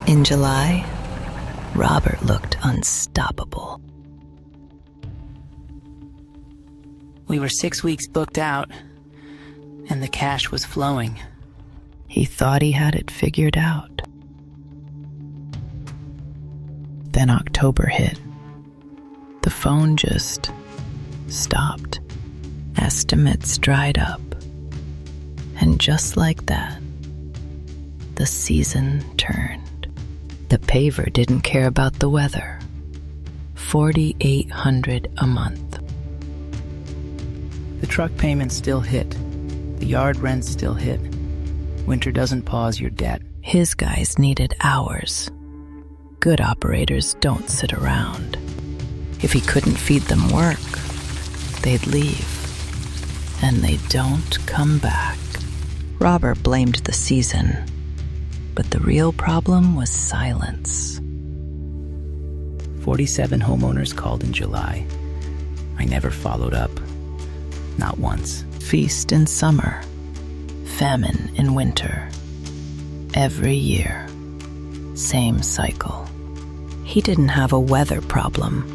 In July, Robert looked unstoppable. We were 6 weeks booked out, and the cash was flowing. He thought he had it figured out. Then October hit. The phone just stopped. Estimates dried up. And just like that, the season turned. The paver didn't care about the weather. $4,800 a month. The truck payments still hit. The yard rent still hit. Winter doesn't pause your debt. His guys needed hours. Good operators don't sit around. If he couldn't feed them work, they'd leave. And they don't come back. Robert blamed the season, but the real problem was silence. 47 homeowners called in July. I never followed up. Not once. Feast in summer, famine in winter. Every year, same cycle. He didn't have a weather problem.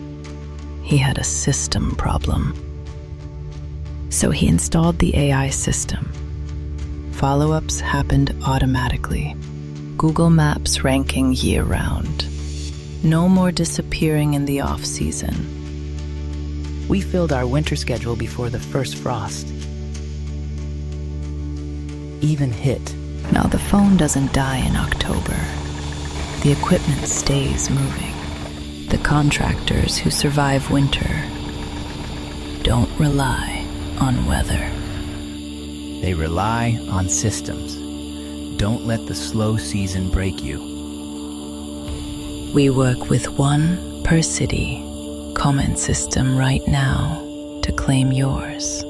He had a system problem. So he installed the AI system. Follow-ups happened automatically. Google Maps ranking year-round. No more disappearing in the off-season. We filled our winter schedule before the first frost even hit. Now the phone doesn't die in October. The equipment stays moving. The contractors who survive winter don't rely on weather. They rely on systems. Don't let the slow season break you. We work with one per city comment system right now to claim yours.